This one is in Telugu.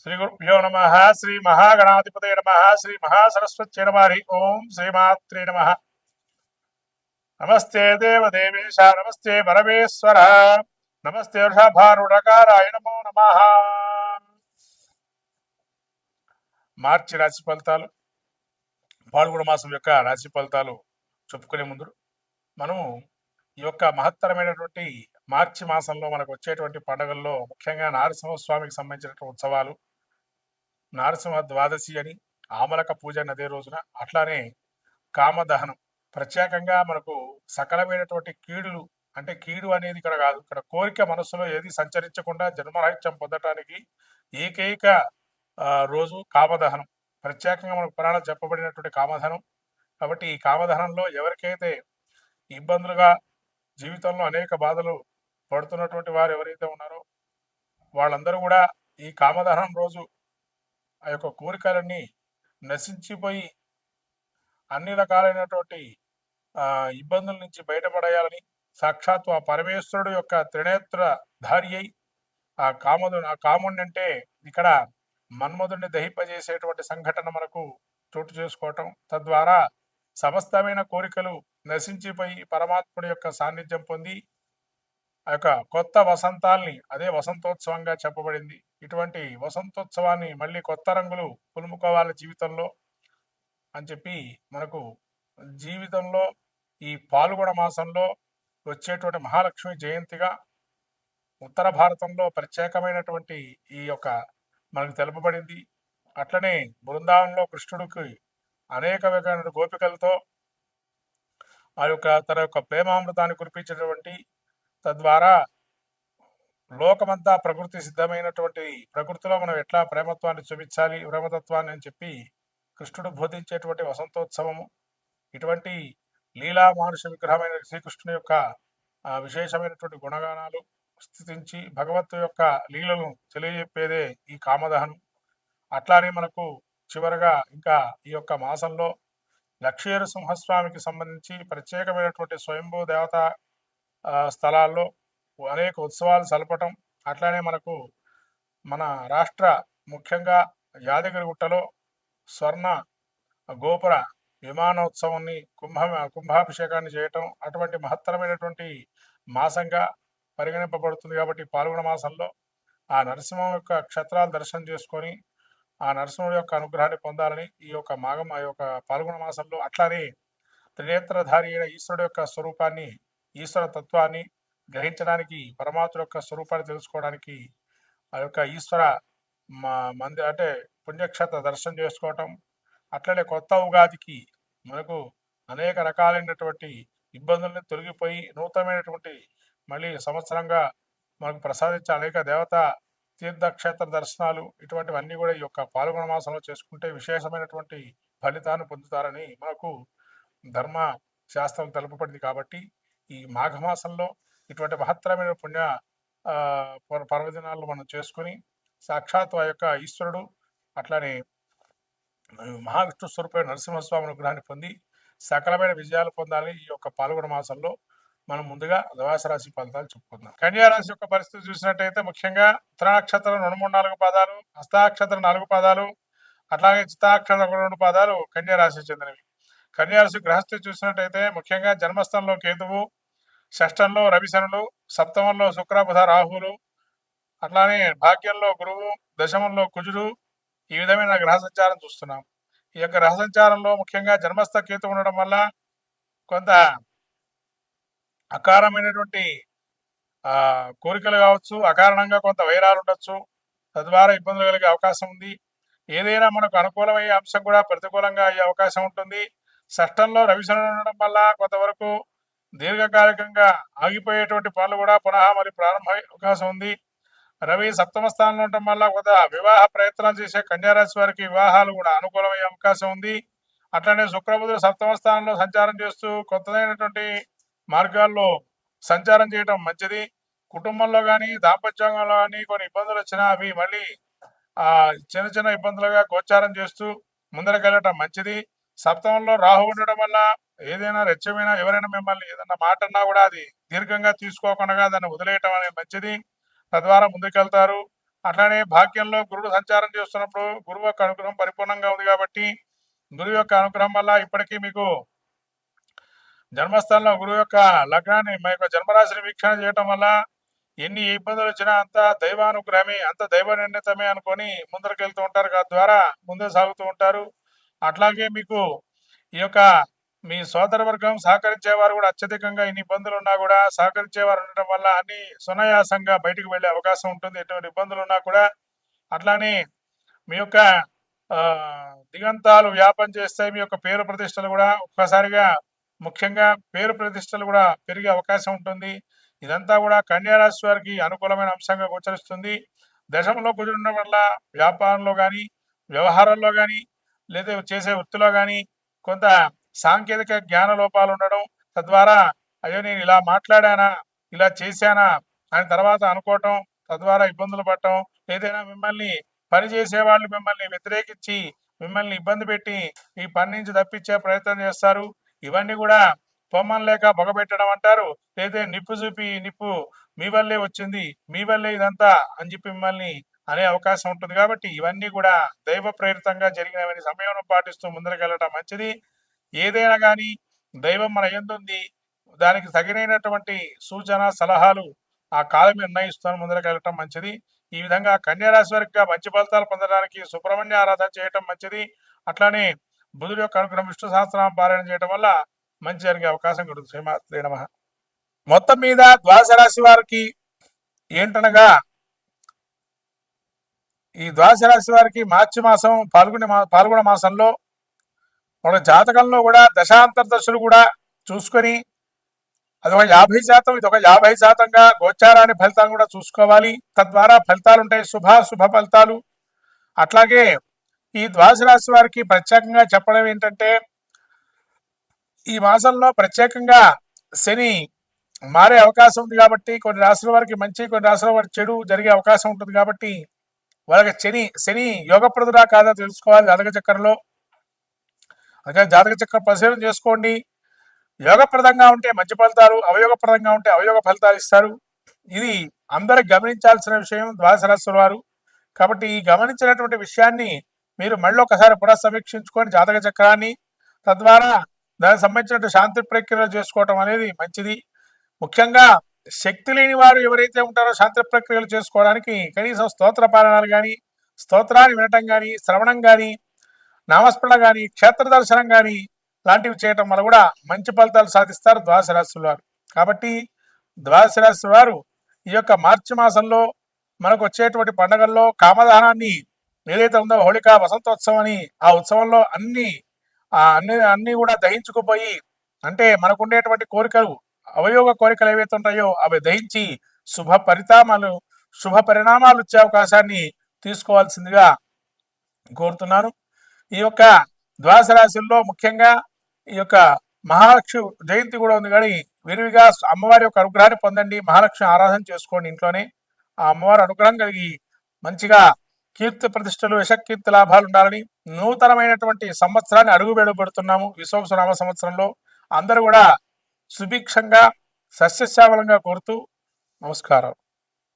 శ్రీ గురుభ్యో నమ. శ్రీ మహాగణాధిపతే నమ. శ్రీ మహాసరస్వత్యై నమ. హరి ఓం శ్రీమాత్రే నమ. నమస్తే దేవదేవేశ, నమస్తే పరమేశ్వర, నమస్తే వృషభారుడకారాయ నమో నమ. మార్చి రాశి ఫలితాలు, పాల్గొన మాసం యొక్క రాశి ఫలితాలు చెప్పుకునే ముందు మనము ఈ యొక్క మహత్తరమైనటువంటి మార్చి మాసంలో మనకు వచ్చేటువంటి పండుగల్లో ముఖ్యంగా నారసింహస్వామికి సంబంధించినటువంటి ఉత్సవాలు, నారసింహ ద్వాదశి అని, ఆమలక పూజ అని అదే రోజున, అట్లానే కామదహనం. ప్రత్యేకంగా మనకు సకలమైనటువంటి కీడులు, అంటే కీడు అనేది ఇక్కడ కాదు, ఇక్కడ కోరిక మనస్సులో ఏది సంచరించకుండా జన్మరాహిత్యం పొందటానికి ఏకైక రోజు కామదహనం. ప్రత్యేకంగా మనకు పురాణం చెప్పబడినటువంటి కామదహనం. కాబట్టి ఈ కామదహనంలో ఎవరికైతే ఇబ్బందులుగా జీవితంలో అనేక బాధలు పడుతున్నటువంటి వారు ఎవరైతే ఉన్నారో వాళ్ళందరూ కూడా ఈ కామదహనం రోజు ఆ యొక్క కోరికలన్నీ నశించిపోయి అన్ని రకాలైనటువంటి ఇబ్బందుల నుంచి బయటపడేయాలని సాక్షాత్తు ఆ పరమేశ్వరుడు యొక్క త్రినేత్ర ధారి అయి ఆ కాముడిని అంటే ఇక్కడ మన్మధుడిని దహింపజేసేటువంటి సంఘటన మనకు చోటు చేసుకోవటం, తద్వారా సమస్తమైన కోరికలు నశించిపోయి పరమాత్ముడి యొక్క సాన్నిధ్యం పొంది ఆ యొక్క కొత్త వసంతాల్ని, అదే వసంతోత్సవంగా చెప్పబడింది. ఇటువంటి వసంతోత్సవాన్ని మళ్ళీ కొత్త రంగులు పులుముకోవాలి జీవితంలో అని చెప్పి మనకు జీవితంలో ఈ పాల్గొన మాసంలో వచ్చేటువంటి మహాలక్ష్మి జయంతిగా ఉత్తర భారతంలో ప్రత్యేకమైనటువంటి ఈ యొక్క మనకు తెలుపబడింది. అట్లనే బృందావనంలో కృష్ణుడికి అనేక రకమైన గోపికలతో ఆ యొక్క తన యొక్క ప్రేమామృతాన్ని కురిపించినటువంటి, తద్వారా లోకమంతా ప్రకృతి సిద్ధమైనటువంటి ప్రకృతిలో మనం ఎట్లా ప్రేమత్వాన్ని చూపించాలి, ప్రేమతత్వాన్ని అని చెప్పి కృష్ణుడు బోధించేటువంటి వసంతోత్సవము. ఇటువంటి లీలా మానుష విగ్రహమైన శ్రీకృష్ణుని యొక్క విశేషమైనటువంటి గుణగానాలు స్థితించి భగవత్తు యొక్క లీలను తెలియజెప్పేదే ఈ కామదహనం. అట్లానే మనకు చివరగా ఇంకా ఈ యొక్క మాసంలో లక్ష్మీ సింహస్వామికి సంబంధించి ప్రత్యేకమైనటువంటి స్వయంభూ దేవత స్థలాల్లో అనేక ఉత్సవాలు జరపటం. అట్లానే మనకు మన రాష్ట్ర ముఖ్యంగా యాదగిరిగుట్టలో స్వర్ణ గోపుర విమానోత్సవాన్ని కుంభాభిషేకాన్ని చేయటం అటువంటి మహత్తరమైనటువంటి మాసంగా పరిగణింపబడుతుంది. కాబట్టి పాల్గొన మాసంలో ఆ నరసింహం యొక్క క్షేత్రాలు దర్శనం చేసుకొని ఆ నరసింహుడి యొక్క అనుగ్రహాన్ని పొందాలని ఈ యొక్క ఆ యొక్క పాల్గొన మాసంలో, అట్లానే త్రినేత్రధారి అయిన ఈశ్వరుడు యొక్క స్వరూపాన్ని, ఈశ్వర తత్వాన్ని గ్రహించడానికి, పరమాత్మ యొక్క స్వరూపాన్ని తెలుసుకోవడానికి ఆ యొక్క ఈశ్వర అంటే పుణ్యక్షేత్ర దర్శనం చేసుకోవటం. అట్లనే కొత్త ఉగాదికి మనకు అనేక రకాలైనటువంటి ఇబ్బందుల్ని తొలగిపోయి నూతనమైనటువంటి మళ్ళీ సంవత్సరంగా మనకు ప్రసాదించే అనేక దేవతా తీర్థక్షేత్ర దర్శనాలు, ఇటువంటివన్నీ కూడా ఈ యొక్క పాల్గొన మాసంలో చేసుకుంటే విశేషమైనటువంటి ఫలితాన్ని పొందుతారని మనకు ధర్మ శాస్త్రం తెలుపబడింది. కాబట్టి ఈ మాఘమాసంలో ఇటువంటి మహత్తరమైన పుణ్య పర్వదినాలు మనం చేసుకుని సాక్షాత్ ఆ యొక్క ఈశ్వరుడు అట్లానే మహావిష్ణు స్వరూపమైన నరసింహస్వామి అనుగ్రహాన్ని పొంది సకలమైన విజయాలు పొందాలని ఈ యొక్క పాల్గొన మాసంలో మనం ముందుగా ద్వాదశ రాశి ఫలితాలు చెప్పుకుందాం. కన్యా రాశి యొక్క పరిస్థితి చూసినట్టయితే ముఖ్యంగా ఉత్తరాక్షత్రం 2, 3, 4 పాదాలు, హస్తాక్షత్రం 4 పాదాలు, అట్లాగే చిత్తాక్షరం 2 పాదాలు కన్యా రాశి చెందినవి. కన్యా రాశి గ్రహస్థితి చూసినట్టయితే ముఖ్యంగా జన్మస్థంలో కేతువు, షష్టంలో రవిశనులు, సప్తమంలో శుక్ర బుధ రాహువులు, అట్లానే భాగ్యంలో గురువు, దశమంలో కుజుడు, ఈ విధమైన గ్రహ సంచారం చూస్తున్నాం. ఈ యొక్క గ్రహ సంచారంలో ముఖ్యంగా జన్మస్థ కేతు ఉండడం వల్ల కొంత అకారమైనటువంటి కోరికలు కావచ్చు, అకారణంగా కొంత వైరాలు ఉండొచ్చు, తద్వారా ఇబ్బందులు కలిగే అవకాశం ఉంది. ఏదైనా మనకు అనుకూలమయ్యే అంశం కూడా ప్రతికూలంగా అయ్యే అవకాశం ఉంటుంది. షష్టంలో రవిశనుడు ఉండడం వల్ల కొంతవరకు దీర్ఘకాలికంగా ఆగిపోయేటువంటి పనులు కూడా పునః మరి ప్రారంభమయ్యే అవకాశం ఉంది. రవి సప్తమ స్థానంలో ఉండటం వల్ల కొంత వివాహ ప్రయత్నాలు చేసే కన్యారాశి వారికి వివాహాలు కూడా అనుకూలమయ్యే అవకాశం ఉంది. అట్లనే శుక్రబుధుడు సప్తమ స్థానంలో సంచారం చేస్తూ కొత్తదైనటువంటి మార్గాల్లో సంచారం చేయడం మంచిది. కుటుంబంలో కానీ దాంపత్యంలో కానీ కొన్ని ఇబ్బందులు వచ్చినా అవి మళ్ళీ చిన్న చిన్న ఇబ్బందులుగా గోచారం చేస్తూ ముందరకెళ్ళటం మంచిది. సప్తమంలో రాహు ఉండడం వల్ల ఏదైనా రెచ్చమైనా ఎవరైనా మిమ్మల్ని ఏదైనా మాట అన్నా కూడా అది దీర్ఘంగా తీసుకోకుండా దాన్ని వదిలేయటం అనేది మంచిది. తద్వారా ముందుకెళ్తారు. అట్లానే భాగ్యంలో గురుడు సంచారం చేస్తున్నప్పుడు గురువు యొక్క అనుగ్రహం పరిపూర్ణంగా ఉంది కాబట్టి గురువు యొక్క అనుగ్రహం వల్ల ఇప్పటికీ మీకు జన్మస్థానంలో గురువు యొక్క లగ్నాన్ని మా యొక్క జన్మరాశిని వీక్షణ చేయటం వల్ల ఎన్ని ఇబ్బందులు వచ్చినా అంత దైవానుగ్రహమే, అంత దైవ నిర్ణీతమే అనుకొని ముందరికి వెళ్తూ ఉంటారు. ద్వారా ముందుకు సాగుతూ ఉంటారు. అట్లాగే మీకు ఈ యొక్క మీ సోదర వర్గం సహకరించేవారు కూడా అత్యధికంగా ఇన్ని ఇబ్బందులు ఉన్నా కూడా సహకరించేవారు ఉండటం వల్ల అన్ని సునాయాసంగా బయటకు వెళ్ళే అవకాశం ఉంటుంది. ఎటువంటి ఇబ్బందులు ఉన్నా కూడా అట్లానే మీ యొక్క దిగంతాలు వ్యాపం చేస్తే మీ యొక్క పేరు ప్రతిష్టలు కూడా ఒక్కసారిగా ముఖ్యంగా పేరు ప్రతిష్టలు కూడా పెరిగే అవకాశం ఉంటుంది. ఇదంతా కూడా కన్యా రాశి వారికి అనుకూలమైన అంశంగా గోచరిస్తుంది. దశంలో కుదిరడం వల్ల వ్యాపారంలో కానీ వ్యవహారాల్లో కానీ లేదా చేసే వృత్తిలో కానీ కొంత సాంకేతిక జ్ఞాన లోపాలు ఉండడం, తద్వారా అయ్యో నేను ఇలా మాట్లాడానా, ఇలా చేశానా అని తర్వాత అనుకోవటం, తద్వారా ఇబ్బందులు పడటం, ఏదైనా మిమ్మల్ని పని చేసే వాళ్ళు మిమ్మల్ని వ్యతిరేకించి మిమ్మల్ని ఇబ్బంది పెట్టి ఈ పని నుంచి తప్పించే ప్రయత్నం చేస్తారు. ఇవన్నీ కూడా పొమ్మం లేక పొగబెట్టడం అంటారు. లేదా నిప్పు చూపి నిప్పు మీ వల్లే వచ్చింది, మీ వల్లే ఇదంతా అని చెప్పి మిమ్మల్ని అనే అవకాశం ఉంటుంది. కాబట్టి ఇవన్నీ కూడా దైవ ప్రేరితంగా జరిగినవని సమయం పాటిస్తూ ముందరకెళ్ళటం మంచిది. ఏదైనా కానీ దైవం మన ఎందుంది, దానికి తగినటువంటి సూచన సలహాలు ఆ కాలం నిర్ణయిస్తాను ముందరకెళ్ళటం మంచిది. ఈ విధంగా కన్యా రాశి వారికి మంచి ఫలితాలు పొందడానికి సుబ్రహ్మణ్య ఆరాధన చేయటం మంచిది. అట్లానే బుధుడు యొక్క అనుగ్రహం విష్ణు సహస్రనామ పారాయణ చేయడం వల్ల మంచి జరిగే అవకాశం కలుగుతుంది. శ్రీమాత్రే నమః. మొత్తం మీద ద్వాదశ రాశి వారికి ఏంటనగా ఈ ద్వాదశ రాశి వారికి మార్చి మాసం పాల్గొన మాసంలో మన జాతకంలో కూడా దశాంతర దశలు కూడా చూసుకొని అదొక 50%, ఇదొక 50%గా గోచారాన్ని ఫలితాలు కూడా చూసుకోవాలి. తద్వారా ఫలితాలు ఉంటాయి, శుభ ఫలితాలు. అట్లాగే ఈ ద్వాదశ రాశి వారికి ప్రత్యేకంగా చెప్పడం ఏంటంటే ఈ మాసంలో ప్రత్యేకంగా శని మారే అవకాశం ఉంది కాబట్టి కొన్ని రాశుల వారికి మంచి, కొన్ని రాశుల వారికి చెడు జరిగే అవకాశం ఉంటుంది. కాబట్టి వాళ్ళకి శని యోగప్రదుడా కాదా తెలుసుకోవాలి జాతక చక్రంలో. అందుకని జాతక చక్రం పరిశీలన చేసుకోండి. యోగప్రదంగా ఉంటే మంచి ఫలితాలు, అవయోగప్రదంగా ఉంటే అవయోగ ఫలితాలు ఇస్తారు. ఇది అందరికి గమనించాల్సిన విషయం ద్వాదశ రాశుల వారు. కాబట్టి ఈ గమనించినటువంటి విషయాన్ని మీరు మళ్ళీ ఒకసారి పునఃసమీక్షించుకొని జాతక చక్రాన్ని, తద్వారా దానికి సంబంధించిన శాంతి ప్రక్రియలు చేసుకోవటం అనేది మంచిది. ముఖ్యంగా శక్తి లేని వారు ఎవరైతే ఉంటారో శాంతి ప్రక్రియలు చేసుకోవడానికి కనీసం స్తోత్ర పారాయణాలు కానీ, స్తోత్రాన్ని వినటం కానీ, శ్రవణం కానీ, నామస్మరణ కానీ, క్షేత్ర దర్శనం కానీ లాంటివి చేయటం వల్ల కూడా మంచి ఫలితాలు సాధిస్తారు ద్వాదశ రాశుల వారు. కాబట్టి ద్వాదశ రాశి వారు ఈ యొక్క మార్చి మాసంలో మనకు వచ్చేటువంటి పండుగల్లో కామదానాన్ని ఏదైతే ఉందో హోళికా వసంతోత్సవం అని, ఆ ఉత్సవంలో అన్ని కూడా దహించుకుపోయి, అంటే మనకు ఉండేటువంటి కోరికలు అవయోగ కోరికలు ఏవైతే ఉంటాయో అవి దహించి శుభ పరిణామాలు వచ్చే అవకాశాన్ని తీసుకోవాల్సిందిగా కోరుతున్నాను. ఈ యొక్క ద్వాదశ రాశుల్లో ముఖ్యంగా ఈ యొక్క మహాలక్ష్మి జయంతి కూడా ఉంది. కానీ విరివిగా అమ్మవారి యొక్క అనుగ్రహాన్ని పొందండి, మహాలక్ష్మి ఆరాధన చేసుకోండి ఇంట్లోనే. ఆ అమ్మవారి అనుగ్రహం కలిగి మంచిగా కీర్తి ప్రతిష్టలు, యశకీర్తి లాభాలు ఉండాలని నూతనమైనటువంటి సంవత్సరాన్ని అడుగు పెడుతున్నాము. విశ్వావసునామ సంవత్సరంలో అందరూ కూడా సుభిక్షంగా సస్యశ్యామలంగా కోరుతూ నమస్కారం.